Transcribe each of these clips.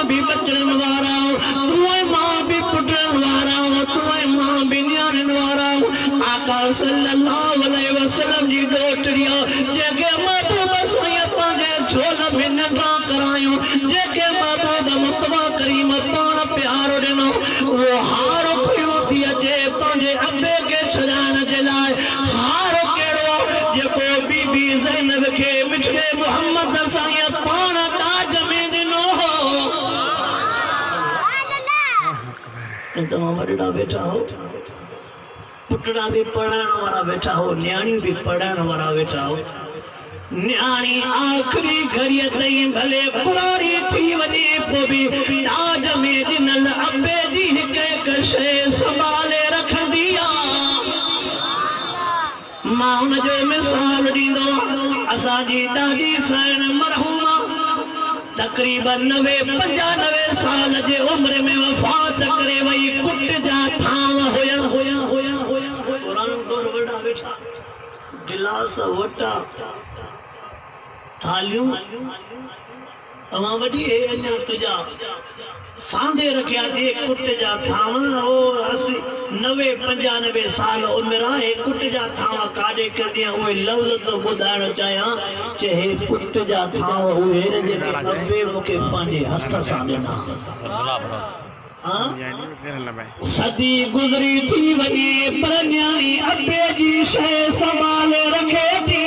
भी बचन वारा तुए मां भी पुटन वारा तुए मां भी न्याणन वारा आका सल्लल्लाहु अलैहि वसल्लम जी डोटरिया जेके महबूब सैया पांजे झोल में नंगा करायो जेके महबूब मुस्तफा करीम पान प्यारो देनो वो हार खयो थी अचे पांजे अबे के छड़ाण जे लाए हार केड़ो जेको बीबी ज़ैनब के मिठड़े मोहम्मद सैया पान ताज में दिनो तमाम वॾा बैठा हो पुटड़ा भी पढ़ण वाला बैठा हो न्याणी भी पढ़ण वाला बैठा हो न्याणी आखिरी घड़ीअ ताईं भले कुंवारी थी वञे पोइ बि ताज में ॾिनल अबे जी हिक हिक शइ संभाले रखंदी आहे मां हुनजो मिसाल ॾींदो असांजी ॾाढी साइण मरहूमा तकरीबन 95 साल जे उम्र में वफ़ात करे वई कुट जा थाव हुया पुराणो दौर वॾा वेठा गिलास वटा थालियूं तव्हां वॾी अञा तुंहिंजा सांधे रखिया थी कुट जा थाव 90-95 साल उमिरि आहे कुट जा थाव काॾे कंदी उहे लफ़्ज़ तो ॿुधाइणु चाहियां चए कुट जा थाव उहे जेके अबे मूंखे पंहिंजे हथ सां ॾिना सदी गुज़री थी वई पर न्याणी अबे जी शइ संभाले रखे थी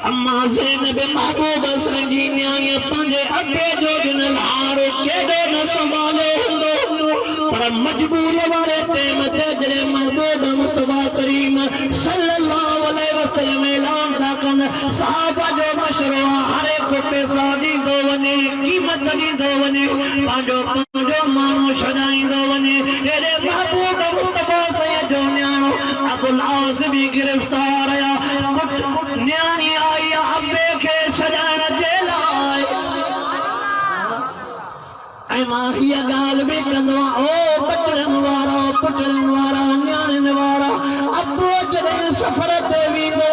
अम्मा ज़ैनब महबूब जी न्याणी पंहिंजे अबे जो ॾिनल हार केॾो न संभाले हूंदो पर मजबूरी वारे टाइम ते जॾहिं महबूब मुस्तफा करीम सल्लल्लाहु अलैहि वसल्लम ऐलान था कनि सहाबा जो मशवरो हर हिकु पैसा ॾींदो वञे क़ीमत ॾींदो वञे पंहिंजो माण्हू छॾाईंदो वञे हेॾे महबूब मुस्तफा साईं जो न्याणो अबुल आस भी गिरफ्तार आया न्याणी आई अबे के छॾाइण जे लाइ ऐं मां हीअ ॻाल्हि बि कंदो आहियां ओ बचड़नि वारा पुटनि वारा न्याणियुनि वारा अबो जॾहिं सफ़र ते वेंदो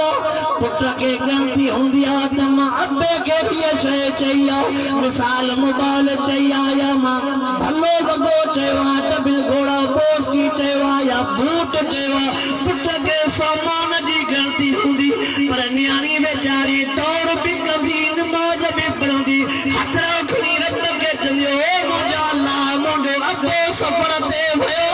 पुट खे ॻणती हूंदी आहे त मां अबे खे हीअ शइ चई आहे मिसाल मोबाइल चई आहे या मां भलो वॻो चयो आहे त बिल घोड़ा बोसकी चयो आहे या बूट चयो आहे पुट खे सामान जी ॻणती हूंदी पर न्याणी वेचारी दौड़ बि कंदी नमाज़ बि पढ़ंदी हथ खणी रत खे चवंदी ओ मुंहिंजा अल्लाह मुंहिंजो अबो सफ़र ते वियो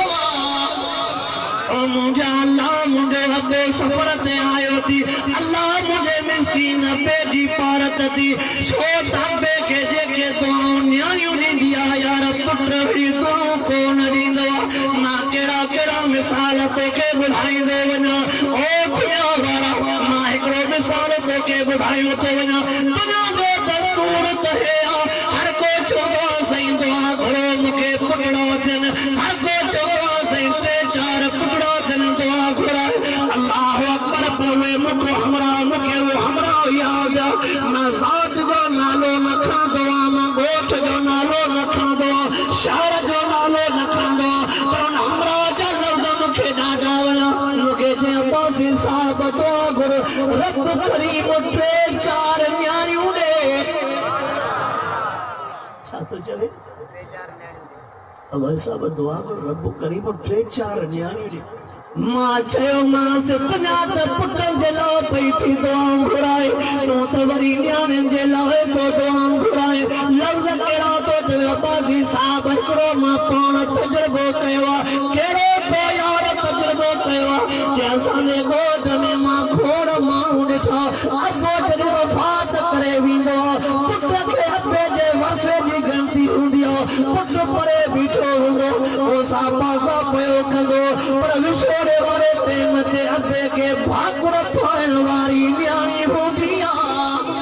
ओ मुंहिंजा अल्लाह मुंहिंजो अबो सफ़र ते आयो थी अल्लाह मुंहिंजे मिस्कीन अबे जी पारत थी छो त अबे खे जेके दुआऊं न्याणियूं ॾींदी आहे यार पुट बि दुआऊं कोन ॾींदो आहे मां कहिड़ा कहिड़ा मिसाल तोखे ॿुधाईंदो वञा ओ दुनिया वारा मां हिकिड़ो मिसाल तोखे ॿुधायो थो वञा दुनिया जो दस्तूर त हे आहे हर को चवंदो आहे साईं दुआ घुरो मूंखे पुटड़ा थियनि हर को चवंदो आहे साईं 3-4 पुटड़ा थियनि दुआ घुराए अल्लाह अकबर पर मूंखे हमरा यादि आहे मां ज़ात जो नालो न खणंदो आहियां मां ॻोठ जो नालो न खणंदो आहियां शहर जो नालो न खणंदो आहियां पर हुन हमरा जा लफ़्ज़ मूंखे ॾाढा वणिया मूंखे चयो बासी साहिब दुआ घुर रब करीम 3-4 न्याणियूं ॾे छा थो चवे भाई साहब दुआ घुर रब करीम 3-4 न्याणियूं ॾे मां चयो मांसि तुंहिंजा त पुटनि जे लाइ पई थी दुआऊं घुराए तूं त वरी न्याणियुनि जे लाइ थो दुआऊं घुराए लफ़्ज़ कहिड़ा थो चयो बासी साहिब हिकिड़ो मां पाण तजुर्बो कयो आहे कहिड़ो तो यार तजुर्बो कयो आहे जे असांजे ॻोठ में मां खोड़ माण्हू ॾिठा अबो जॾहिं वफ़ात करे वेंदो आहे पुट खे अबे जे वरसे जी ॻणती हूंदी आहे पुट परे बीठो हूंदो उहो साफा सां पियो कंदो पर विछोड़े वारे टाइम ते अबे खे भाकुर ठाहिण वारी न्याणी हूंदी आहे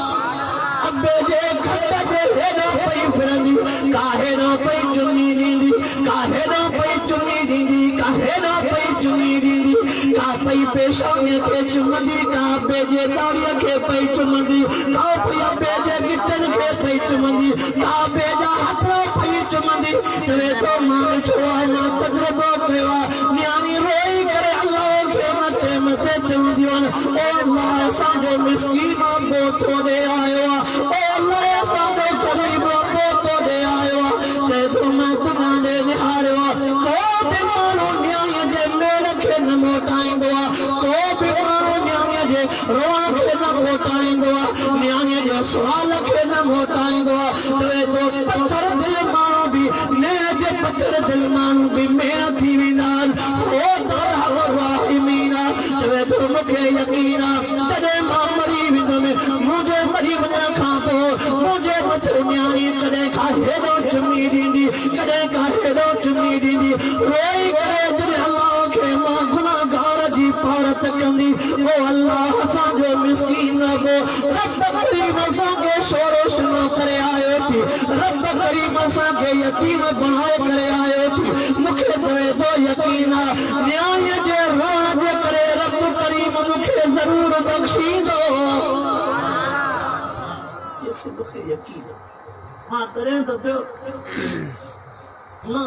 अबे जे खट जे हेॾो पई फिरंदी काहे न पई चुनी ॾींदी काहे न पई चुनी ॾींदी काहे न पई चुनी ॾींदी का पई पेशानीअ खे चुमंदी का अबे जे दाढ़ीअ खे पई चुमंदी का पई अबे जे गिटनि खे पई चुमंदी का अबे जा हथ पई चुमंदी चवे थो मां ॾिठो आहे मां तजुर्बो कयो आहे न्याणी रोई करे अल्लाह खे मथे चवंदियूं आहिनि ओ अल्लाह असांजो मिस्कीन अबो थो ॾे आयो आहे ओ अल्लाह असांजो ग़रीब अबो थो ॾे रोण खे न मोटाईंदो न्याणीअ जे सुवाल खे न मोटाईंदो चवे तो पत्थर दिल माण्हू बि नैण जे पत्थर दिल माण्हू बि मेण थी वेंदा हो त राहिमीन चवे तो मूंखे यकीन जॾहिं मां मरी वेंदुमि मुंहिंजे मरी वञण खां पोइ मुंहिंजे मथे न्याणी कॾहिं खां हेॾो चुमी ॾींदी कॾहिं खां हेॾो चुमी ॾींदी रोई करे जॾहिं अलाह खे मां गुनाहगार जी पारत कंदी ओ अलाह असांजो मिस्कीन रब रब करीम असांखे शोरो शुनो करे आयो थी रब करीम असांखे यतीम बणाए करे आयो थी मूंखे चवे थो यकीन न्याणीअ जे रोअण जे करे रब करीम मूंखे ज़रूर बख़्शींदो जैसे मूंखे यकीन मां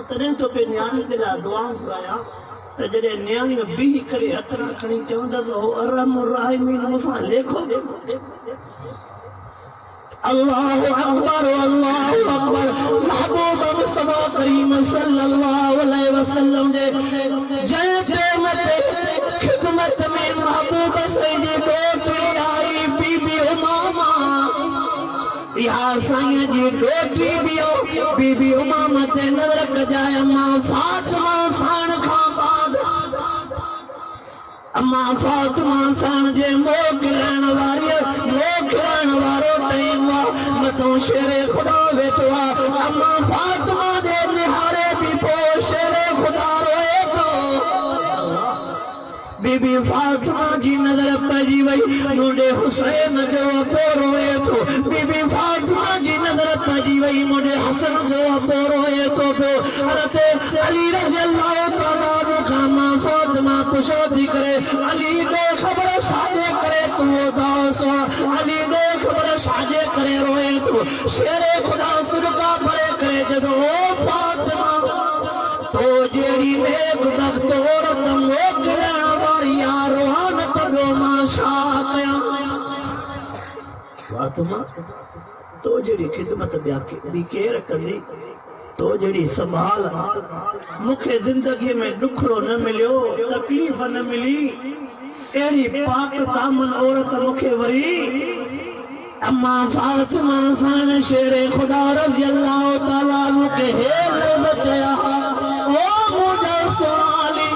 तॾहिं तो पे न्याणी जे लाइ दुआऊं घुरायां त जॾहिं न्याणी बीह करे हथड़ा खणी चवंदसि हो अरहम राहिमीन मूंसां लेखो अल्लाहु अकबर महबूब मुस्तफा करीम सल्लल्लाहु अलैहि वसल्लम जे जंहिं टाइम ते खिदमत में महबूब सईदी डोटरी आई बीबी उमामा या साईं जी डोटरी भी बीबी उमामा ते नज़र कजाए अम्मा फातिमा साण खां बाद अम्मा फातिमा साण जे मोकिलण वारो टाइम मथो शेरे खुदा वेठो अम्मा फातिमा जे निहारे भी पोइ शेरे खुदा रोए थो बीबी फातिमा जी नज़र पइजी वई मुंहिंजे हुसैन जो पोइ रोए थो बीबी फातिमा जी नज़र पइजी वई मुंहिंजे हसन जो पोइ रोए थो पियो हज़रत अली रज़ियल्लाहु तआला खां मां फातिमा पुछो थी करे अली ॾे ख़बर छाजे करे तूं उदास अली ॾे ख़बर छाजे करे रोए थो शेरे खुदा सुरका भरे करे जदो ओ फातिमा तो जहिड़ी नेक वक़्त औरत मोकिलण वारी रोहान कढो मां छा कयां फातिमा तो जहिड़ी खिदमत ॿी केर कंदी तो जहिड़ी संभाल मूंखे ज़िंदगीअ में ॾुखड़ो न मिलियो तकलीफ़ न मिली अहिड़ी पाक कामन औरत मूंखे वरी अम्मा फातिमा सां शेरे खुदा रज़ियल्लाहु तआला खे हे लफ़्ज़ चया ओ मुंहिंजा सोनाली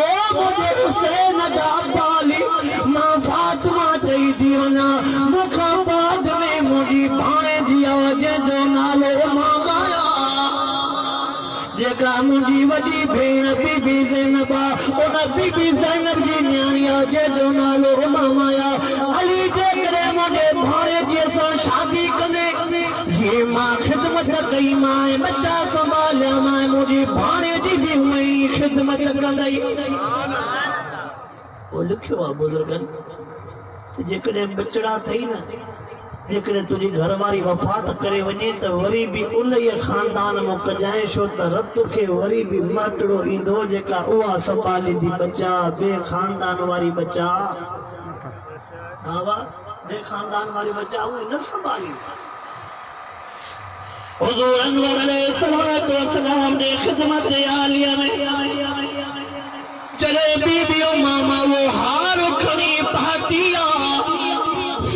ओ मुंहिंजे हुसैन जा बाली मां फातिमा चई थी वञा मूंखां बाद में मुंहिंजी भाणे जी जंहिंजो नालो उमामा जेका मुंहिंजी वॾी भेण बीबी ज़ैनब उन बीबी ज़ैनब जी न्याणी जंहिंजो नालो उमामा अली जेकॾहिं मुंहिंजे भाणे जी सां शादी कंदे जीअं मां खिदमत कई मां बच्चा संभालिया मां मुंहिंजी भाणे जी बि हूअं ई खिदमत कंदई पोइ लिखियो आहे बुज़ुर्गनि जेकॾहिं बचड़ा अथई न जेकॾहिं तुंहिंजी घरवारी वफ़ात करे वञे त वरी बि उन ई ख़ानदान मां कजाए छो त रत खे वरी बि माटड़ो ईंदो जेका उहा संभालींदी बचा ॿिए ख़ानदान वारी बचा हा वाह ॿिए ख़ानदान वारी बचा उहे न संभालींदी हुज़ूर अनवर अलैहिस्सलातु वस्सलाम जे खिदमत आलिया में जॾहिं बीबी उमामा वो हार खणी पाती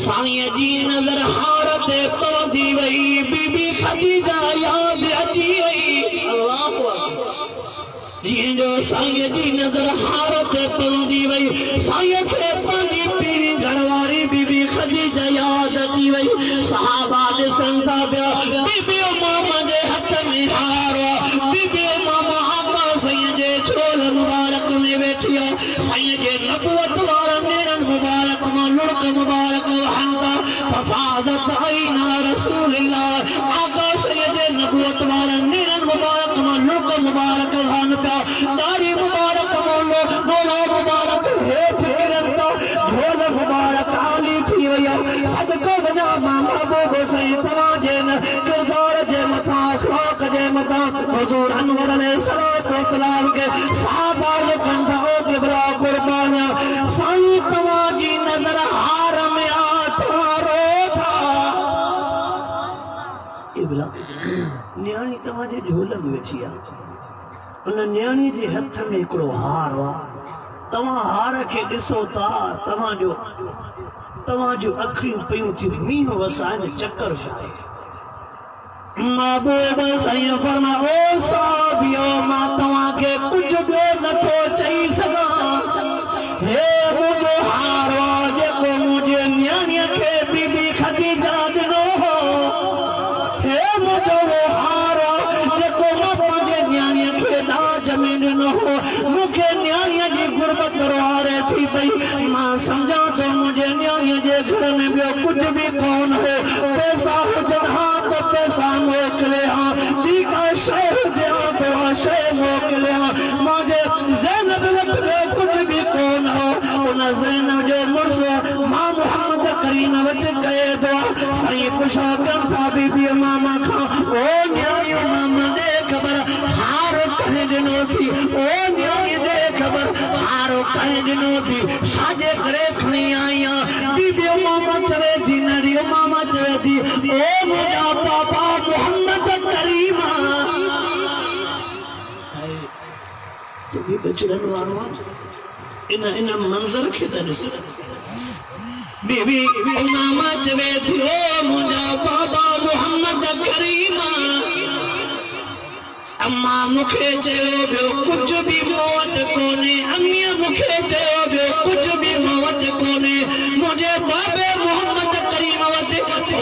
साईं जी नज़र हार ते पवंदी वई बीबी खदीजा याद अची वई अल्लाहु अकबर जीअं जो साईं जी नज़र हार ते पवंदी वई साईं खे पंहिंजी पीरी घरवारी बीबी खदीजा याद अची वई सहाबा ॾिसनि था पिया बीबी उमामा जे हथ में हार बीबी उमामा आका साईं जे छोल मुबारक में वेठी साईं जे नबूवत वारा नेरन मुबारक मां लुड़क मुबारक फफादत आईना रसूलुल्लाह आका साईं जे नबूवत वारा नेरन मुबारक मां लुड़क मुबारक हन पिया दाढ़ी मुबारक मोलो मुबारक हेठ गिरन था झोल मुबारक आली थी वई सदको वञा मां महबूब साईं तव्हां जे किरदार जे मथां अखलाक जे मथां हुज़ूर अनवर अलैहिस्सलातु वस्सलाम के सहाबा जे कंधा ओ किबरा कुर्बान साईं तव्हां जी नज़र हार में न्याणी तव्हां जे झोल में वेठी आहे उन न्याणी जे हथ में हिकिड़ो हार आहे तव्हां हार खे ॾिसो था तव्हां जो तवाजो अखियूं पयूं थी मींह वसाए चक्कर जाए महबूब साईं फरमा ओ साबियो मां तवा के कुछ बि नथो चई सघां हे मुझो हारो जेको मुझे न्याणीअ खे बीबी खदीजा ॾिनो हो हे मुझो हारो जेको मां पंहिंजे न्याणीअ खे ॾाज में ॾिनो हो मूंखे न्याणीअ जी गुरबत वारे थी पई मां सम्झां थो मुंहिंजे न्याणीअ जे घर में ॿियो कुझु बि कोन हो पैसा हुजनि हा त पैसा मोकिले हा ॿी का शइ हुजे हा त शइ मोकिले हा मुंहिंजे ज़ैनब वटि ॿियो कुझु बि कोन हो उन ज़ैनब जो मुड़ुसु मां मोहम्मद करीम वटि कए थो साईं पुछो कनि था बीबी मामा खां ओ न्याणियूं मामा ॾे ख़बर हार कंहिं ॾिनो थी ओ न्याणी ॾे ख़बर हार कंहिं ॾिनो थी छाजे करे खणी आई आहियां बीबी मामा चवे थी नड़ियो मामा चवे थी ओ मुंहिंजा पापा मोहम्मद करीम तूं बि बचड़नि वारो इन मंज़र खे त ॾिस बीबी मामा चवे थी ओ मुंहिंजा पापा मोहम्मद करीम अम्मा मुखे चयो ॿियो कुझु बि मूं वटि कोन्हे अम्मीअ मुखे चयो ॿियो कुझु बि मूं वटि कोन्हे मुंहिंजे बाबे मोहम्मद करीम वटि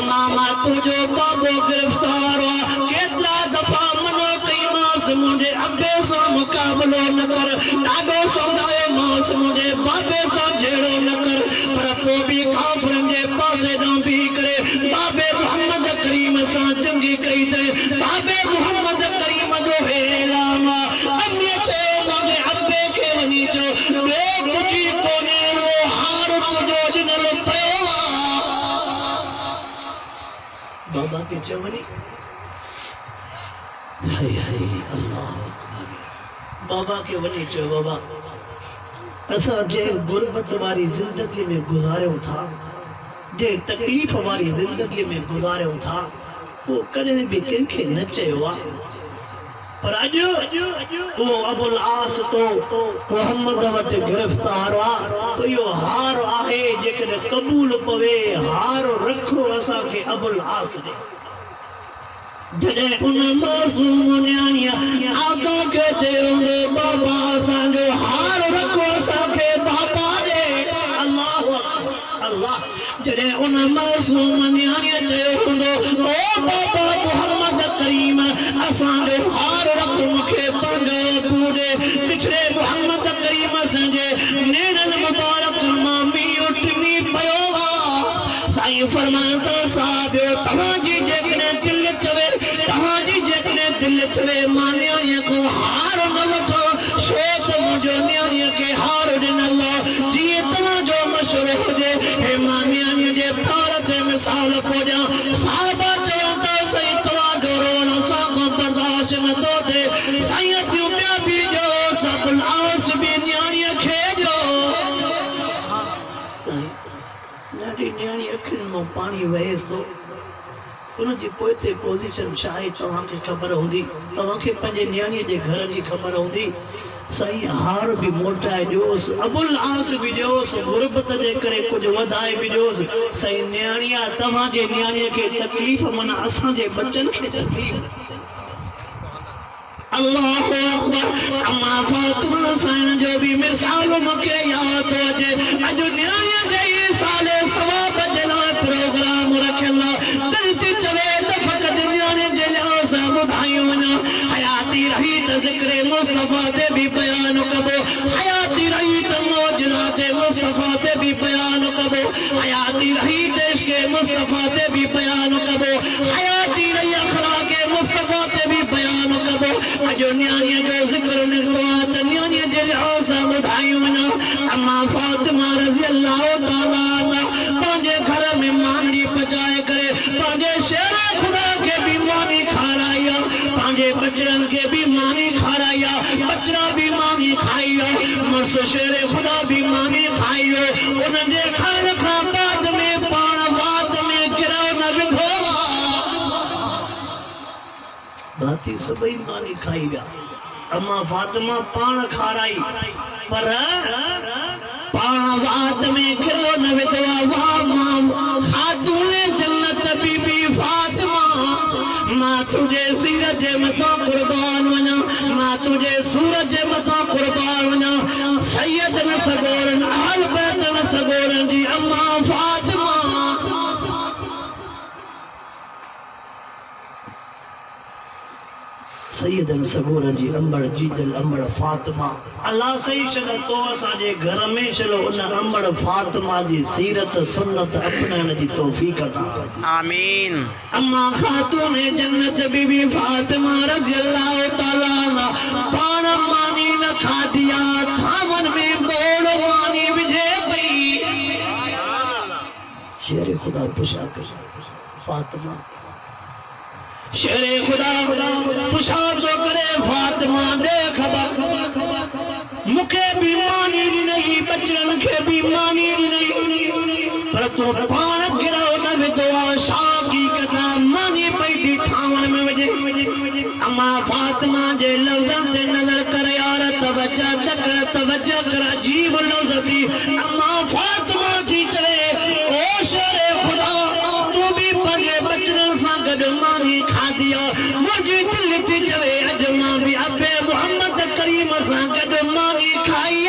मामा तुंहिंजो बाबो गिरफ़्तार आहे केतिरा दफ़ा मनो कईमांसि मुंहिंजे अबे सां मुक़ाबिलो न कर ॾाढो सम्झायोमांसि मुंहिंजे बाबे सां जहिड़ो न कर पर पोइ बि काफ़िरनि जे पासे ॾांहुं बीही करे बाबे मोहम्मद करीम सां जंगी कई अथई बाबे मोहम्मद करीम जो ऐलान अम्मीअ चयो मुंहिंजे अबे खे वञी चयो ॿियो कुझु कोन्हे वो हार तुंहिंजो ॾिनल पियो आहे बाबा खे चयो वञी हाय हाय अल्लाह अकबर बाबा के वनी चयो बाबा असां जे गुरबत वारी जिंदगी में गुज़ारियूं था जे तकलीफ़ वारी जिंदगी में गुज़ारियूं था वो कॾहिं बि कंहिंखे न चयो आहे पर अॼु वो अबुल आस तो मोहम्मद वटि गिरफ़्तार आहे तो इहो हार आहे जेकॾहिं क़बूल पवे हार रखो असांखे अबुल आस ॾे जॾहिं उन मासूम न्याणीअ आका खे चयो बाबा असांजो हार रखो असांखे बाबा ॾे अल्लाह अल्लाह जॾहिं उन मासूम न्याणीअ चयो हूंदो ओ बाबा मोहम्मद करीम असांजो हार रखो मूंखे पंहिंजो पूरे पिछड़े मोहम्मद करीम असांजे नेरनि मुबारक मां मींहुं टिमी पियो आहे साईं फरमाइनि था साहिब तव्हांजी जेकॾहिं दिलि चवे तव्हांजी जेकॾहिं दिलि चवे मां न्याणीअ खां हार न वठो छो त मुंहिंजो न्याणीअ खे हार ॾिनल आहे जीअं तव्हांजो मशवरो हुजे हे मां न्याणीअ जे तौर ते मिसाल खोजां साहिबा चवनि था साईं तव्हांजो रोअण असांखां बर्दाश्त नथो थिए साईं अचूं ॿिया बि ॾियो सभु आस बि न्याणीअ खे ॾियो साईं ॾाढी न्याणी अखियुनि मां पाणी वहेसि थो उनजी पोइते पोज़ीशन छा आहे तव्हांखे ख़बर हूंदी तव्हांखे पंहिंजे न्याणीअ जे घर जी ख़बर हूंदी साईं हार बि मोटाए ॾियोसि अबुल आस बि ॾियोसि गुरबत जे करे कुझु वधाए बि ॾियोसि साईं न्याणीअ तव्हांजे न्याणीअ खे तकलीफ़ माना असांजे बच्चनि खे तकलीफ़ अल्लाह अकबर अम्मा फातिमा साईं जो भी मिसाल मूंखे यादि थो अचे अॼु न्याणीअ जे ई साले सवाब जे लाइ प्रोग्राम रखियल आहे दिलि थी चवे त फ़क़ति न्याणे जे लिहाज़ सां ॿुधायूं वञा हयाती रही त ज़िक्र मुस्तफ़ा ते बि बयान कबो हयाती रही त मौजज़ात मुस्तफ़ा ते बि बयान कबो हयाती रही त इश्क़ मुस्तफ़ा ते बि बयान कबो हयाती रही अख़लाक़ मुस्तफ़ा ते बि बयान कबो अॼु न्याणीअ जो ज़िक्र निकितो आहे त न्याणीअ जे लिहाज़ सां ॿुधायूं वञा अम्मा फातिमा रज़ी अल्लाह ताला अन्हा पंहिंजे घर में मानी पचाए करे पंहिंजे शेर ख़ुदा खे बि मानी खाराई आहे पंहिंजे बचड़नि खे बि मानी खाराई आहे बचड़ा बि मानी खाई आहे मुड़ुस शेर ख़ुदा बि मानी खाई हो उन्हनि जे खाइण खां बाद में पाण वात में किरो न विधो बाती सभई मानी खाई विया अम्मा फातिमा पाण खाराई पर पावात में खिलो न विधवा वाह खातून जन्नत बीबी फातिमा मां तुझे सीरज मथो कुर्बान वना मां तुझे सूरज मथो कुर्बान वना सैयद न सगोरन आल बैत न सगोरन जी अम्मा फातिमा सैयदन सगोर जी अंबड़ जीदल अंबड़ फातिमा अल्लाह सही चलो तो असांजे घर में चलो उन अंबड़ फातिमा जी सीरत सुन्नत अपनाने जी तौफीक अता आमीन। अम्मा खातून जन्नत बीबी फातिमा रज़ी अल्लाह तआला अन्हा पान मानी न खादिया थावन में बोल मानी विझे पई शेर खुदा पुछा फातिमा शेरे खुदा पुछा तो करे फातिमा देख मुखे भी मानी नहीं बचन के भी मानी नहीं पर तू पान गिरो न विधवा शादी कदा मानी पई थी ठावन में वजे अम्मा फातिमा जे लफ्ज़न ते नजर कर यार तवज्जो कर अजीब लफ्ज़ थी अम्मा फातिमा जी चले ओ शेरे खुदा तू भी पंजे बचन सा गड मानी खादिया मुझे दिल थी चवे अजमा भी अबे मोहम्मद करीम सा गड मानी खाई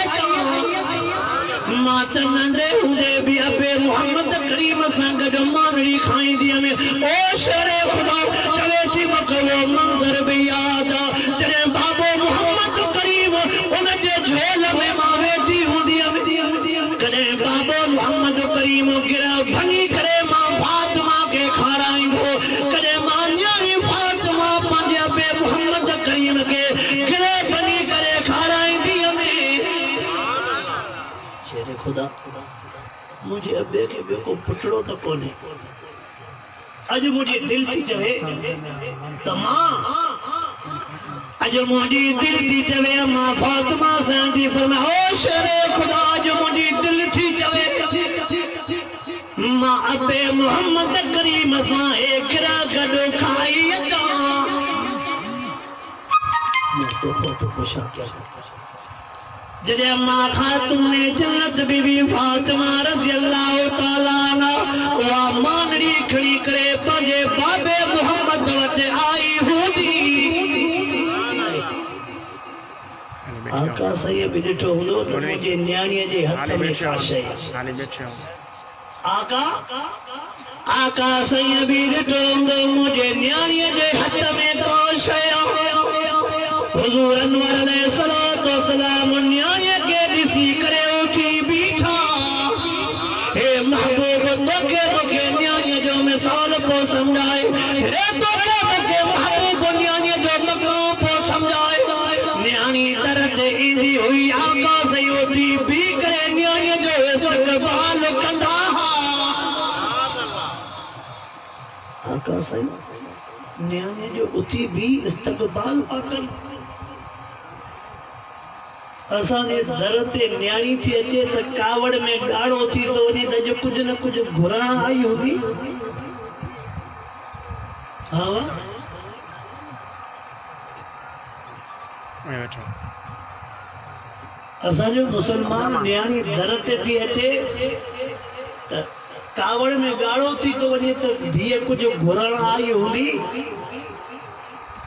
मात नंदे हुंदे भी अबे मोहम्मद करीम सा गड मानी खाई दिया में ओ शेरे खुदा चवे थी मकरो मंजर भी याद तेरे बाबो मोहम्मद करीम उन जे झोल में मां बैठी हुंदी कदे बाबो मोहम्मद करीम गिरा भनी करे मां फातिमा के खाराई हो कदे मां न्याणी फातिमा पंजे अबे मोहम्मद करीम के गिरे बनी करे खाराई दिया में शेरे खुदा मुझे अबे के बेको पुटड़ो तो कोने अज मुझे दिल थी चवे तमाम अज मुझे दिल थी चवे मां फातिमा सांदी फरमा ओ शेरे खुदा जो मुझे दिल थी चवे मां अबे मोहम्मद करीम सा ए गिरा गडो खाई अचा मैं तो खुशा क्या जदे अम्मा खातून जन्नत बीबी फातिमा रज़ी अल्लाह तआला अन्हा वा मानड़ी खड़ी करे पंजे बाबे मोहम्मद वटे आई हुंदी आका सही भी ॾिठो हूंदो त मुंहिंजे न्याणीअ जे हथ में का शइ आका सही भी ॾिठो हूंदो मुंहिंजे न्याणीअ जे हथ में का शइ हुज़ूर अनवर अलैहिस्सलातु वस्सलाम न्याणीअ खे ॾिसी करे उथी बीठा हे महबूब तोखे न्याणीअ जो मिसाल पोइ सम्झाए हे तोखे महबूब न्याणीअ जो मक़ाम पोइ सम्झाए न्याणी दर ते ईंदी हुई आका सही उथी बी करे न्याणीअ जो इस्तक़बाल कंदा आका सही न्याणीअ जो उथी बी इस्तक़बाल कनि असांजे दर ते न्याणी थी अचे त कावड़ में गाढ़ो थी तो वञे त जो कुछ न कुछ घुरण आई हूंदी हाँ असांजो मुसलमान न्याणी दर ते थी अचे त कावड़ में गाढ़ो थी तो वञे त धीअ कुछ घुरण आई हूंदी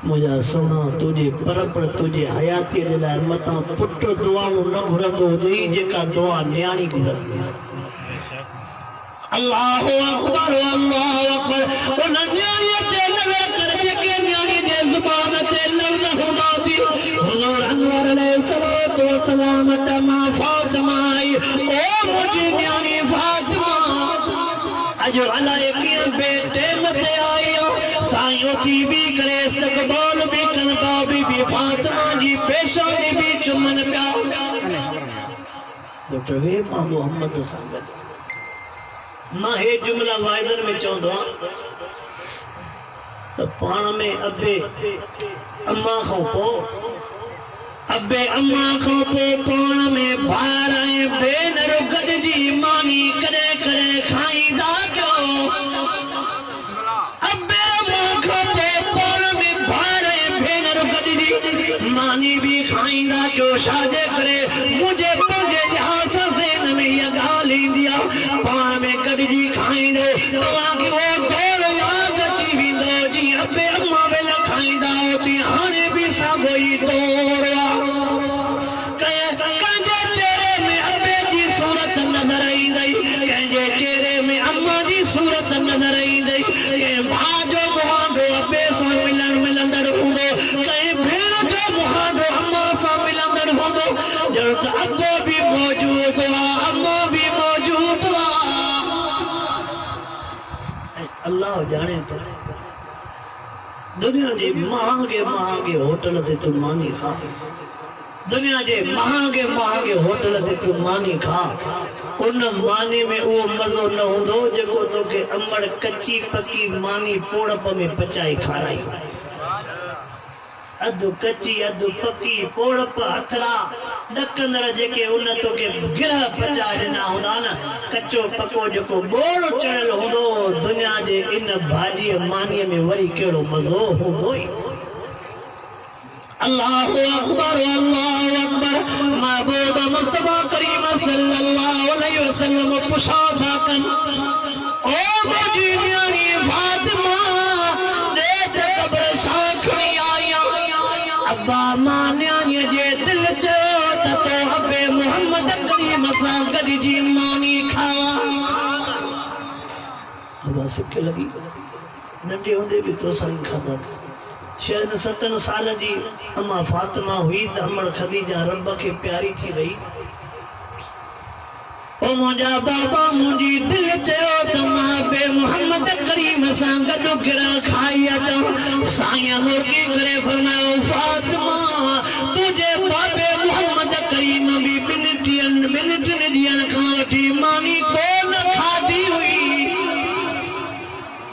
मुझा सोना तुझे पर तुझे हयाती जे लाइ मता पुट दुआऊं न घुरंदो हुजे जेका दुआ न्याणी घुरंदी अल्लाहु अकबर उन न्याणीअ ते नज़र कर जेके न्याणी जे ज़ुबान ते लफ़्ज़ हूंदा थी हुज़ूर अनवर अलैहिस्सलातु वस्सलाम तमा फातिमा आई ओ मुंहिंजी न्याणी फातिमा अज अलाए कीअं बेटे मथे आई साईं उथी बी करे इस्तक़बाल बी कन का बीबी फातिमा जी पेशानी बी चुमन पिया डॉक्टर वे मां मोहम्मद संगत मां हे जुमला वाइदन में चवंदो त पाण में अबे अम्मा खां पोइ अबे अम्मा खां पोइ पाण में भार ऐं भेनरूं गॾिजी मानी करे करे खाईंदा कयो अबे अम्मा खां पोइ पाण में भार ऐं भेनरूं गॾिजी मानी बि खाईंदा कयो छाजे करे मुंहिंजे पंहिंजे लिहाज़ से इंडिया पान में कड़ी खाईंदो तव्हां खे वो दौर याद अची वेंदो जी अबे अम्मा वेल खाईंदा होती हाणे भी साॻो ई दौर कंहिंजे चेहरे में अबे जी सूरत नज़र ईंदई कंहिंजे चेहरे में अम्मा जी सूरत नज़र ईंदई कंहिं भाउ जो मुहांडो अबे सां मिलंदड़ हूंदो कंहिं भेण जो मुहांडो अम्मा सां मिलंदड़ हूंदो ॼण त अबो बि मौजूद अम्मो भी मौजूद अल्लाह जाने तो दुनिया के महंगे महंगे होटल ते तू मानी खा दुनिया के महंगे महंगे होटल ते तू मानी खा उन मानी में वो मजो न होंदो जेको तोखे अमड़ कच्ची पक्की मानी पोड़प में पचाई खाराई अधु कच्ची अधु पक्की पोड़प हथड़ा डकंदड़ जेके उन तोखे गिरह पचा ॾिना हूंदा न कच्चो पको जेको बोल चढ़ियल हूंदो दुनिया जे इन भाॼीअ मानीअ में वरी कहिड़ो मज़ो हूंदो ई अल्लाहु अकबर महबूब मुस्तफा करीम सल्लल्लाहु अलैहि वसल्लम पुछा था कन ओ मुंहिंजी न्याणी फातिमा दे त क़ब्र शाखणी आया अब्बा मां न्याणीअ जे दिल चयो त तो अबे मोहम्मद करीम सां गॾिजी मानी खावा अब्बा सिक लगी नंढे हूंदे बि तो सां खाधा 6-7 साल जी अम्मा फातिमा हुई त अमड़ खदीजा रब खे प्यारी थी वई ओ मुंहिंजा बाबा मुंहिंजी दिल चयो त मां बे मोहम्मद करीम सां गॾु गिरह खाई अचां साईं मुर्गी करे फरमायो फातिमा तुंहिंजे बाबे मोहम्मद करीम बि ॿिनि टिनि ॾींहंनि खां वठी मानी कोन खाधी हुई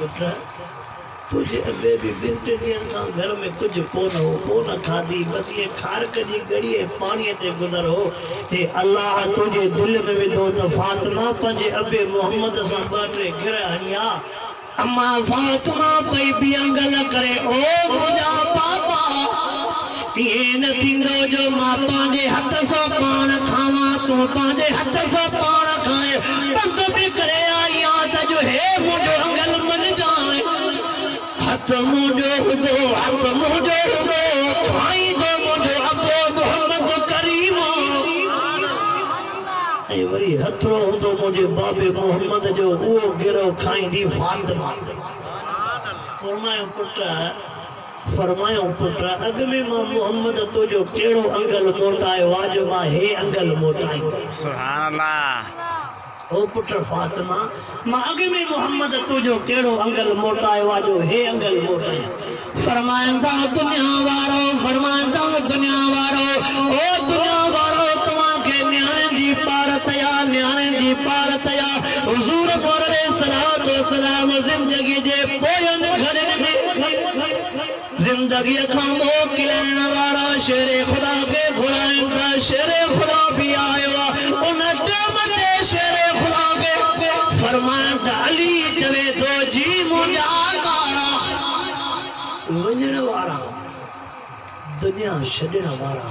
पुट तुझे अबे भी बिन टिन का घर में कुछ कोन खाधी बस ये खारक जी गड़ी पानी ते गुजर हो हे अल्लाह तुझे दिल में विधो तो फातिमा पंजे अबे मोहम्मद सा बाटे गिर हनिया अम्मा फातिमा पई बियंगल करे ओ मुजा पापा ये न थींदो जो मां पांजे हथ सां पाण खावा तू पांजे हथ सां पाण खाए बंद भी करे आया त जो हे मुजो अंगल मन जाए हथ मुझो हुदो खाई दो मुझो अबो मोहम्मद करीम ऐ वरी हथरो हुदो मुझे बाबे मोहम्मद जो वो गिरो खाईंदी फातिमा फरमायो पुट अग में मां मोहम्मद तुझो केड़ो अंगल मोटायो आज मां हे अंगल मोटाई सुभान अल्लाह ओ पुत्र फातिमा मां अगे में मोहम्मद तुझो केड़ो अंगल मोटायो आजो हे अंगल मोटायो फरमाइंदा दुनिया वारो ओ दुनिया वारो तव्हां के न्याणे जी पार तया हुजूर परे सलात व सलाम जिंदगी जे पोयन घरन में जिंदगी खां मोकिलण वारा शेरे खुदा के घुराइंदा शेरे खुदा भी आयो उन टाइम ते शेरे खुदा के फरमाइंदा अली चवे तो जी मुंहिंजा गारा वञण वारा दुनिया छॾण वारा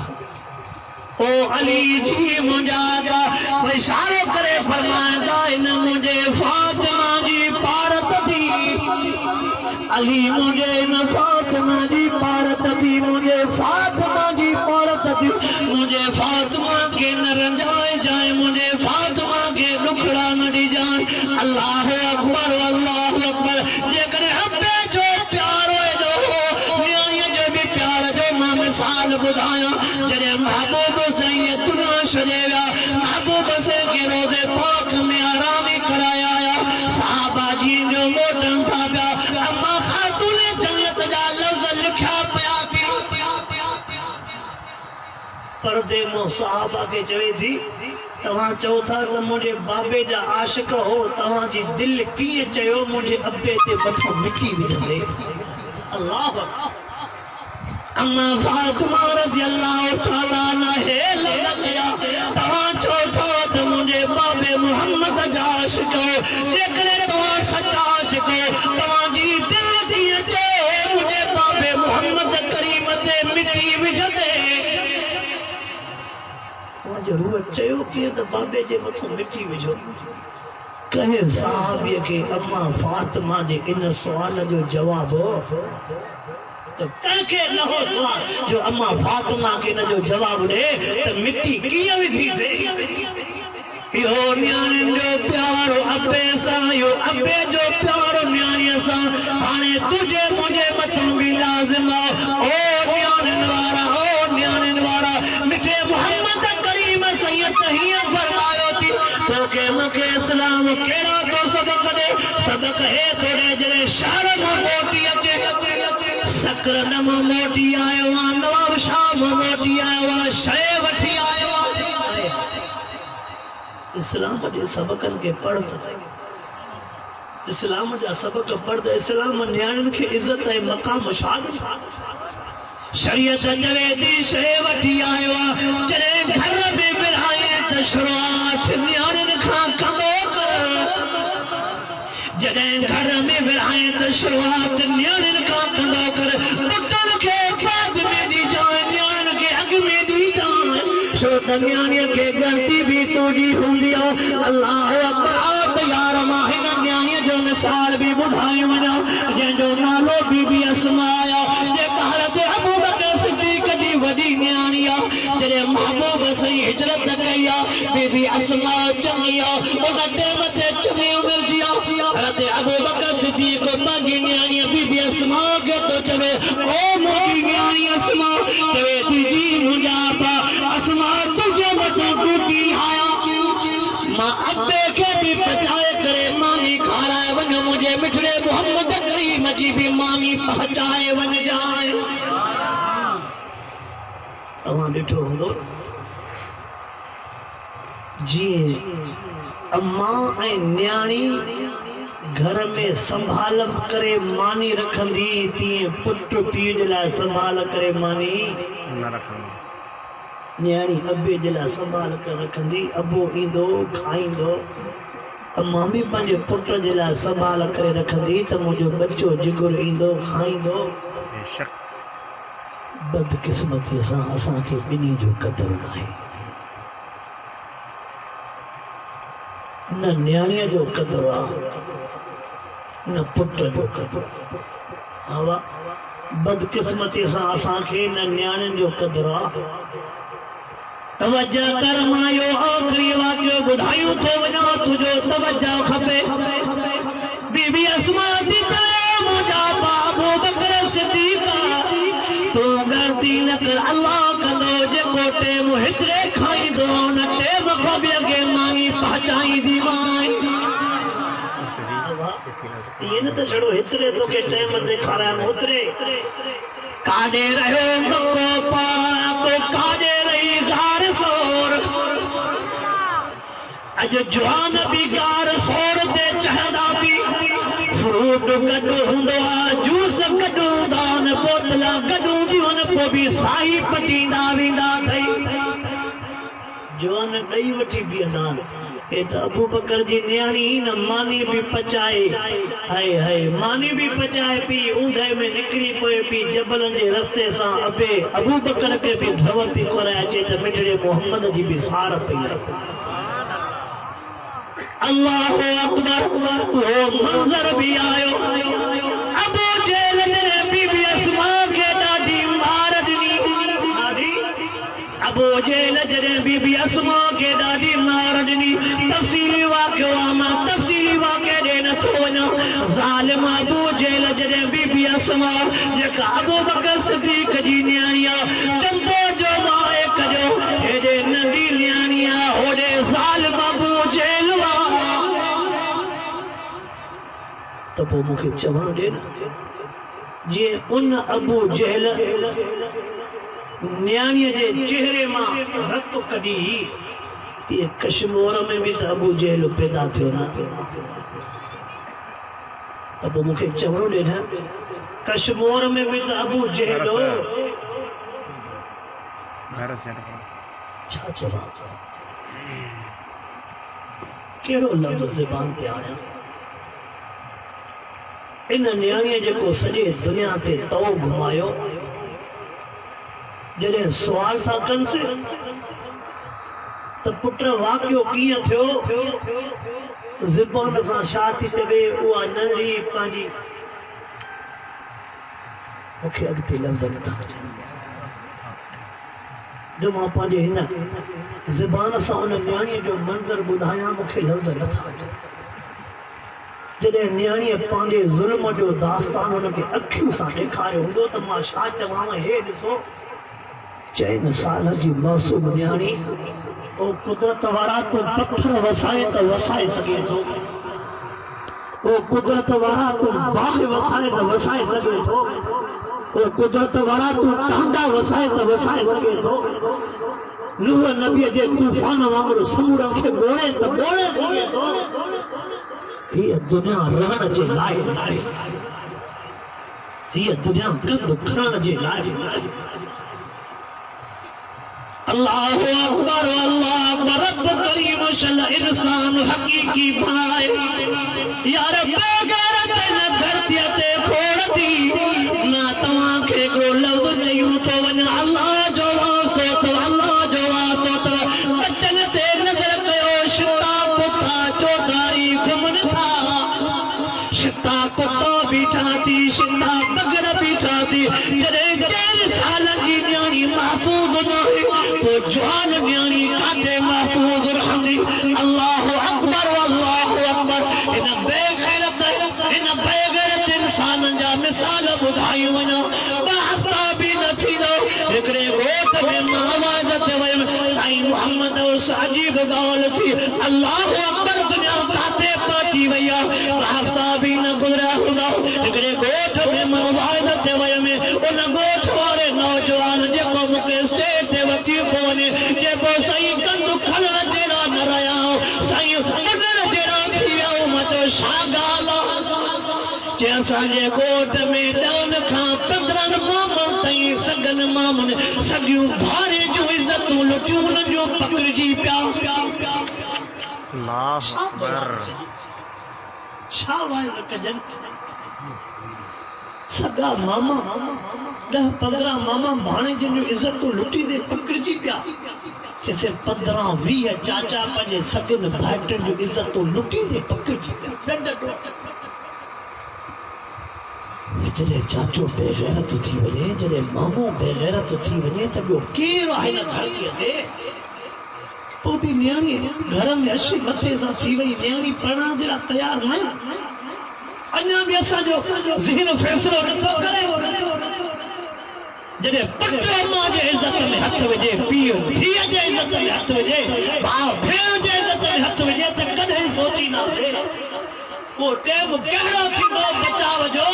ओ अली जी मुंहिंजा इशारो करे फरमाइंदा इन मुंहिंजे फातिमा जी पारत थी अली मुझे न फातिमा जी पारत थी मुझे फातिमा जी पारत थी मुझे फातिमा के न रंजाए जाए मुझे फातिमा के दुखड़ा न दी जाए अल्लाह अकबर जेकर अब्बे जो प्यार होए जो न्याणीअ जो भी प्यार जो मां मिसाल ॿुधायां जॾहिं महबूब सैयद दुनिया छॾे विया महबूब से के रोज़े पाक में आरामी कराया आया साहबा जी जो मोटन था पिया अम्मा खातून जन्नत जा लफ्ज़ लिखिया पिया थी पर्दे मो साहबा के चवे थी तव्हां चओ था त मुंहिंजे बाबे जा आशिक हो तव्हां जी दिल कीअं चयो मुंहिंजे अब्बे ते मथां मिटी विझंदे अल्लाह अम्मा फातिमा रज़ी अल्लाह तआला अन्हा लॻया तव्हां चओ था त मुंहिंजे बाबे मोहम्मद जा आशिक हो जेकर तव्हां सचा आशिक तव्हां जी दिल कीअं चयो मुंहिंजे बाबे मोहम्मद करीम ते मिटी विझंदे जो रूह चयो कि त बाबे जे मथो मिठी विझो कहे साहब के अम्मा फातिमा जे इन सवाल जो जवाब तो काके न हो सवाल जो अम्मा फातिमा के न जो जवाब दे त मिठी कीअं विधी से यो न्याणे जो प्यारो अबे सा यो अबे जो प्यारो न्याणे सा हाने तुझे मुझे मथो भी लाज़िम ओ न्याणे वारा मिठे मोहम्मद करीम सैयद हिया फरमायो थी तो के मके इस्लाम केड़ा तो सबक दे सबक है थोड़े जरे शहर में मोटी अचे सकरनम मोटी आयो नवाब शाह मोटी आयो शय वठी आयो इस्लाम जे सबकन के पढ़ तो इस्लाम जा सबक पढ़ तो इस्लाम न्याणन के इज्जत है मकाम शाद शरीयत जवे दी शय वठी आयो जरे घर में बिराए त शुरुआत न्याणन खा कंदो कर जरे घर में बिराए त शुरुआत न्याणन खा कंदो कर पुटन के बाद में दी जाए न्याणन के अग में दी जाए सो न्याणिया के गलती भी तुझी हुंदी अल्लाह अकबर यार माहिन न्याणिया जो मिसाल भी बुधाई वना जंजो नालो बीबी अस्माया जे कहरत अबू बकर सिद्दीक जी वडी न्याणिया तेरे महबूब सही हिजरत कया बीबी अस्मा चंगिया उनते मथे चंगी उम्र जिया हजरत अबू बकर सिद्दीक पंगी न्याणिया बीबी अस्मा के तो चवे ओ मोजी न्याणी अस्मा चवे जी मुंजा पा अस्मा तुझे मथो टूटी आया मां अबे के भी पचाए करे मानी खाराए वन मुझे मिठड़े मोहम्मद करीम जी भी मानी पहुंचाए वन जाए अवां ॾिठो हूंदो जीअं अम्मा ऐं न्याणी घर में संभाल करे मानी रखंदी तीअं पुट पीउ जे लाइ संभाल करे मानी न रखंदी न्याणी अबे जे लाइ संभाल करे रखंदी अबो ईंदो खाईंदो अम्मा भी पंहिंजे पुट जे लाइ संभाल करे रखंदी त मुंहिंजो बच्चो जिगुर ईंदो खाईंदो बदकिस्मती सां असांखे ॿिन्ही जो क़दर नाहे न न्याणीअ जो क़दर आहे न पुट जो क़दर आहे बदकिस्मती सां असांखे न न्याणियुनि जो क़दर आहे तवज्जो कर मायो आखिरी वाक़ियो ॿुधायूं थो वञा तुंहिंजो तवज्जो खपे बीबी अस्मा थी करे मुंहिंजा अबू बकर सिद्दीक तूं ग़लती न कर अल्लाह कंदो जेको टेम हितरे खाईंदो न टेम खां बि अॻे मानी पहुचाईंदी माई ये न तो छड़ो हितरे तो के टाइम दे खाराम उतरे काडे रहो मको पाप काडे रही गार सोर अज जवान भी गार सोर दे चढ़दा भी फ्रूट कदो हुंदो जूस कदो दान बोतला कदो जीवन को भी साई पटींदा विंदा थई जवान दई वठी भी दान अबू बकर जी न्याणी न मानी भी पचाए हाय हाय मानी भी पचाए पी ऊंधे में निकरी पोए पी जबलन जे रस्ते सा अबे अबू बकर के भी ढव पी कराए अचे त मिठड़े मोहम्मद जी भी सार पई अल्लाह अकबर वो मंजर भी आयो अबू जेल ने बीबी अस्मा के दादी मार दी अबू जेल जरे बीबी अस्मा के दादी मार दी तफसीली वाक़ियो मां तफसीली वाक़े दे न थो वञा ज़ालिम अबू जेल जरे बीबी अस्मा जेका अबू बकर सिद्दीक जी न्याणिया चंदो जो माए कजो हेडे नंढी न्याणिया होडे ज़ालिम अबू जेल वा त पोइ मूंखे चवण ॾे न जीअं उन अबू जेल न्याणीअ जे चेहरे मां रत कढी तीअं कश्मीर में भी त अबू जेल पैदा थियो न त पोइ मूंखे चवणो ॾे न कश्मीर में भी त अबू जेल छा चवां कहिड़ो लफ़्ज़ ज़बान ते आणियां इन न्याणीअ जेको सॼे दुनिया ते तओ घुमायो जॾहिं सवाल था कनि तो पुट वाक़ियो कीअं थियो ज़ुबान सां छा थी चवे उहा नंढी पंहिंजी मूंखे अॻिते लफ़्ज़ नथा अचनि जो मां पंहिंजे हिन ज़ुबान सां उन न्याणीअ जो मंज़र ॿुधायां मूंखे लफ़्ज़ नथा अचनि जॾहिं न्याणीअ पंहिंजे ज़ुल्म जो दास्तान उनखे अखियूं सां ॾेखारियो हूंदो त मां छा चवांव हे ॾिसो 4 साल जी मासूम न्याणी ओ कुदरत वारा तो पत्थर वसाए तो वसाए सके थो ओ कुदरत वारा तो बाह वसाए तो वसाए सके थो ओ कुदरत वारा तो टांडा वसाए तो वसाए सके थो नूह नबी जे तूफान वांगुरु समुंड खे ॿोड़े तो ॿोड़े सके थो ये दुनिया रहण जे लाइ नाहे ये दुनिया गंद खणण जे लाइ नाहे अल्लाह अकबर रब करीम सल इंसान हकीकी बनाए यार बेगैरत न धरती ते खोड़ती ना तवां के को लफ्ज चयूं तो वन अल्लाह जो वास्तो तो अल्लाह जो वास्तो तो बचन ते नजर कयो शिता पुता चौधारी घुमन था शिता कुत्ता बीठा थी शिता बगर बीठा थी जरे 4 साल की न्याणी महफूज न वो जवान न्याणी काटे महफूज रहंदी अल्लाह अकबर इन बेगैरत इंसान जा मिसाल ॿुधाई वञो ॿ हफ़्ता बि न थींदो हिकिड़े ॻोठ में आवाज़ ते वयम साईं मोहम्मद और साजिब ॻाल्हि थी अल्लाह अकबर दुनिया काथे पहुची वई आहे ॿ हफ़्ता बि न गुज़रिया हूंदा हिकिड़े ॻोठ में आवाज़ ते वयम उन ॻोठ वारे नौजवान जेको मूंखे स्टेज ते वठी पियो वञे जेको साईं कंदु खणण जहिड़ा न रहिया साईं खणण जहिड़ा थी विया मां चयो छा ॻाल्हि जे असांजे ॻोठ में 10 खां 15 मामन ताईं सगन मामन सगियूं भाड़े जूं इज़तूं लुटियूं उन जो पकड़जी पिया अल्लाह अकबर छा वाइल कजन सगा मामा 10-15 मामा भाणे जिन जो इज़तूं लुटी दे पकड़जी पिया कैसे 15-20 चाचा पंहिंजे सगन भाइटनि जो इज़तूं लुटी दे पकड़जी पिया जॾहिं चाचो बेगैरत थी वञे जॾहिं मामो बेगैरत थी वञे त ॿियो केरु आहे हिन धरतीअ ते पोइ बि न्याणी घर में अशी मथे सां थी वई न्याणी पढ़ण जे लाइ तयार न अञा बि असांजो ज़हन फ़ैसिलो नथो करे जॾहिं पुट मां जे इज़त में हथ विझे पीउ धीअ जे इज़त में हथ विझे भाउ भेण जे इज़त में हथ विझे त कॾहिं सोचींदासीं वो टेम कहिड़ो थींदो बचाव जो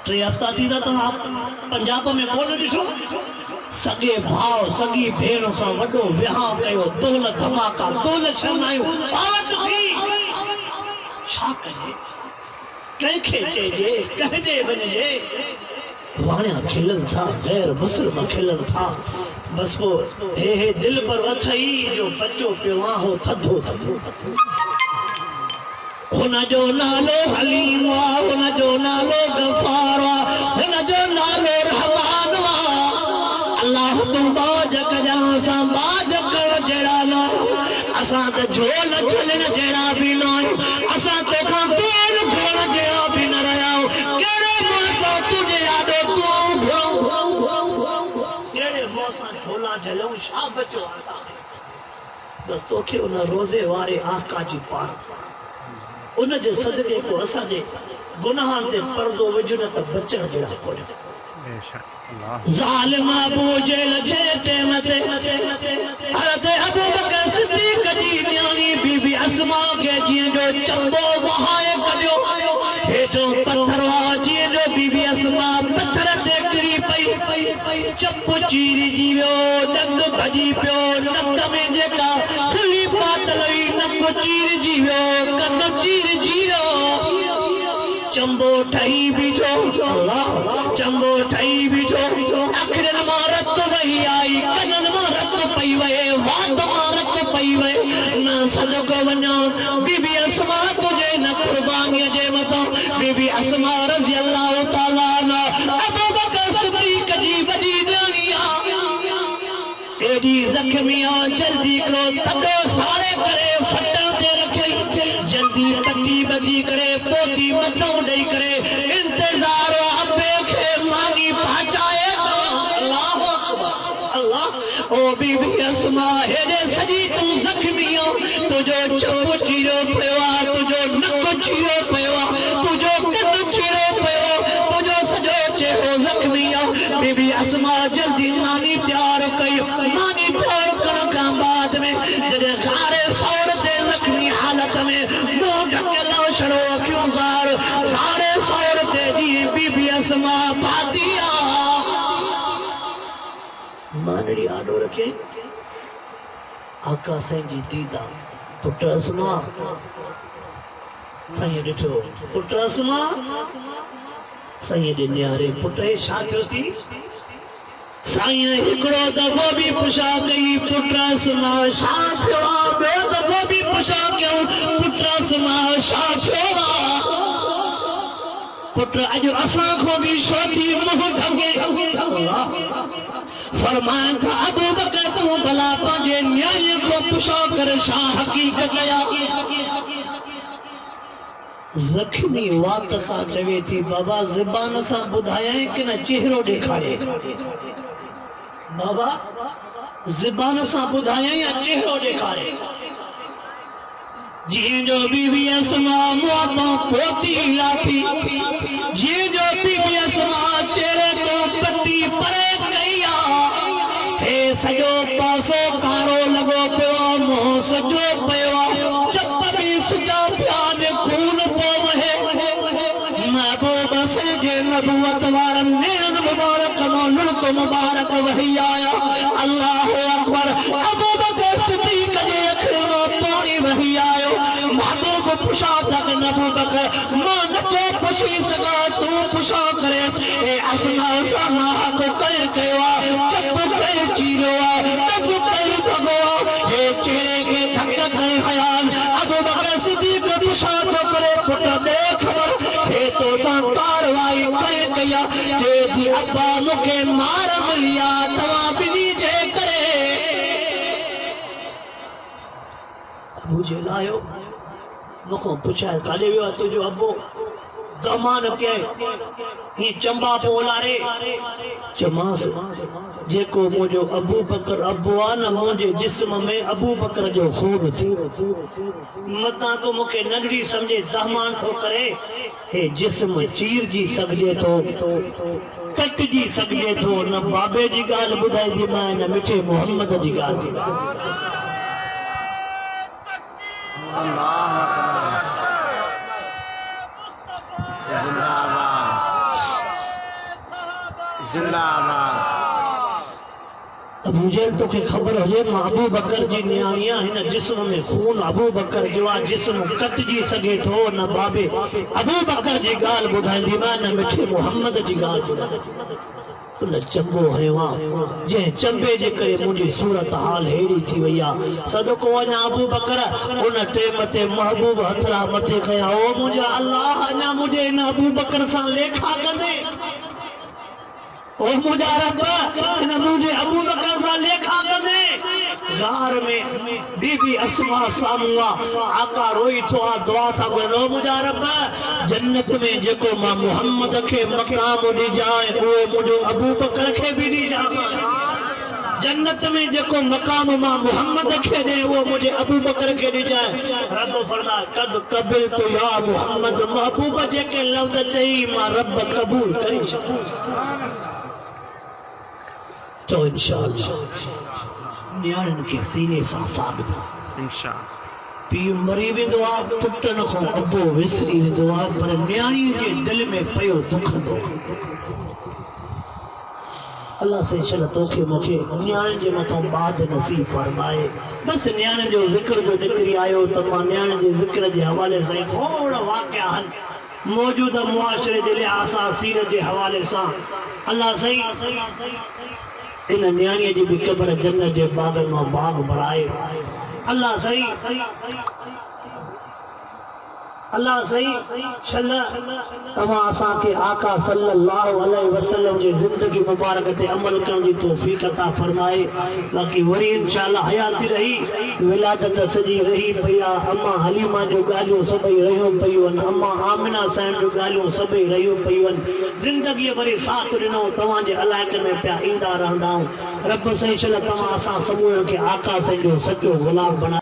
3 हफ़्ता थींदा तव्हां पंजाब में कोन ॾिठो सगे भाउ सगी भेण सां वॾो विहांउ कयो दोल धमाका दोल छनायूं पावत थी छा कजे कंहिंखे चइजे कहजे वञिजे वाणिया खिलनि था गैर मुस्लिम खिलनि था बस पोइ हे दिल पर अथई जो बचो पियो आहे हो थधो थधो हुनजो नालो हलीम आहे हुनजो नालो गफ़ार आहे हुनजो नालो रहमान आहे अल्लाह तूं बाज कजां असां बाज करण जहिड़ा न असां त झोल झलण जहिड़ा बि न आहियूं असां तंहिंखां दूर घुरण जहिड़ा बि न रहिया आहियूं कहिड़े मुंहं सां तुंहिंजे आॾो तूं कहिड़े मुंहं सां झोला झलूं छा बचो असां बसि तोखे उन रोज़े वारे आका जी पार उन जे सदके को असांजे गुनाहनि ते पर्दो विझण त बचण जहिड़ा कोन ज़ालिम अबू जेल जे टेम ते हज़रत अबू बकर सिद्दीक़ जी न्याणी बीबी अस्मा खे जीअं जो चंबो वहाए कढियो हेठों पत्थर हुआ जीअं जो बीबी अस्मा पत्थर ते किरी पई चंबो चीरिजी वियो नंग भॼी पियो नंग में जेका खुली पातल हुई नंग चीरिजी वियो कन चीरिजी वियो चंबो ठही बीठो चंबो ठही बीठो अखियुनि मां रत वही आई कननि मां रत पई वहे वात मां रत पई वहे न सदको वञा बीबी अस्मा तुंहिंजे न क़ुर्बानीअ जे मथां बीबी अस्मा रज़ी अल्लाह ताला अन्हा अबू बकर सिद्दीक़ जी वॾी न्याणी आहे एडी जख्मी और जल्दी करो तदो सारे करे फटा दे रखे जल्दी तटी बजी करे पोती मतों दई करे इंतजार अबे के मानी पहुंचाए अल्लाह अकबर अल्लाह ओ बीबी अस्मा हेरे सजी तू जख्मी हो तुझो चप चीरो पयो तुझो नक चीरो पयो तुझो कद चीरो पयो तुझो सजो चेहरो जख्मी हो बीबी अस्मा जल्दी मानी तैयार कई मानी तैयार करण का बाद में जदे गारे सौर दे जख्मी हालत में मुंह ढके लो छड़ो क्यों जार गारे सौर दे दी बीबी अस्मा पादिया मानड़ी आडो रखे आका सिंह जी दीदा पुत्र अस्मा सही डिठो पुत्र अस्मा सही दे न्यारे पुत्र छा थियो थी साईं हिकड़ो दफो भी पुछा कई पुत्र अस्मा छा थियो ॿियो दफो भी पुछा कयूं पुत्र अस्मा छा थियो पुत्र अॼु असां खां बि छो थी मुंहुं ढके फरमान था अबू बकर तू भला पंहिंजे न्याय को पुछो कर छा हकीकत कया जख्मी वात सां चवे थी बाबा ज़ुबान सां ॿुधायां कि न चेहरो ॾेखारे बाबा ज़ुबान सां ॿुधायां या चेहरो ॾेखारे जी जो बीबी अस्मा मुआं पोती लाथी जी जो बीबी अस्मा चेहरे तो पत्ती परे सजो पासो कारो लगो पियो मुंह सजो पियो चप भी सजा प्यान खून पो वहे महबूब से जे नबूवत वारन नेन मुबारक मौलुक मुबारक वही आया अल्लाह अकबर अबू बकर सिद्दीक जे अखरो पानी वही आयो महबूब पुछा तक नबू बकर मां नथो पुछी सगा तू पुछा करे ए अस्मा सामा को कर कयो चप करे चीरो तब कर भगवा हे चेहरे के धक्का कर हयान अबू बकर सिद्दीक पुछा तो करे पुट देख हे तो सा कार्रवाई करे कया जे थी अब्बा मुके मार मिलिया तवा बिनी जे करे अबू जे लायो मुखो पुछा काले वियो तुझो अब्बो दमान के ही चंबा पोलारे चमास जेको मुझो अबू बकर अबुआ न मुझे जिस्म में अबू बकर जो खून थी मता तो मुके नगरी समझे दहमान तो करे हे जिस्म चीर जी सकजे तो कट जी सकजे तो न बाबे जी गाल बुधाई दी मैं न मिठे मोहम्मद जी गाल दी अल्लाह अबू जहल तो के खबर है मां अबू बकर जी न्याणिया हिन जिस्म में खून अबू बकर जो जिस्म कटजी सके थो न बाबे अबू बकर जी गाल बुधाईंदी मां न मिठे मोहम्मद जी गाल तुल चंबो हवा जे चंबे जे करे मुझी सूरत हाल हेड़ी थी वैया सदको अना अबू बकर उन टेम ते महबूब हथरा मथे कया ओ मुझे अल्लाह अना मुझे न अबू बकर सा लेखा कंदे ओ मुझा रब न मुझे अबू बकर सा लेखा कंदे गार में बीबी अस्मा सामुआ आका रोई तो दुआ था गो मुझा रब जन्नत में जेको मां मोहम्मद के मकाम दी जाए वो मुझो अबू बकर के भी दी जाए जन्नत में जेको मकाम मां मोहम्मद के दे वो मुझे अबू बकर के दी जाए रब फरमा कद कबिल तो या मोहम्मद महबूब जेके लफ्ज चई मां रब कबूल करी तो इंशाअल्लाह न्याणन के सीने सा साबित इंशाअल्लाह पी मरी वेंदो आ पुटन को अबो विसरी वेंदो आ पर न्याणी जे दिल में पयो दुखंदो अल्लाह से चल तोखे मुखे न्याणन जे मथों बाद नसीब फरमाए बस न्याणन जो जिक्र जो निकरी आयो त मां न्याणन जे जिक्र जे हवाले से थोड़ा वाक़या हन मौजूदा मुआशरे जे लिहाज़ सां सीरत जे हवाले सां अल्लाह सही इन न्याणी जी भी कब्र जन्नत जे बागन में बाग बढ़ाए अल्लाह सही अल्लाह सही शल्ला तमां असां के आका सल्लल्लाहु अलैहि वसल्लम जी जिंदगी मुबारक ते अमल करण जी तौफीक अता फरमाए। बाकी वरी इंशाअल्लाह हयाती रही विलादत सजी रही पिया अम्मा हलीमा जो गालियों सभई रहियो पियो अम्मा आमिना साहब जो गालियों सभई रहियो पियो जिंदगी वरी साथ ॾिनो तव्हां जे इलाइक़े में पिया ईंदा रहंदा रब सही शल तव्हां असां समूह के आका साईं जो सचो गुलाम बना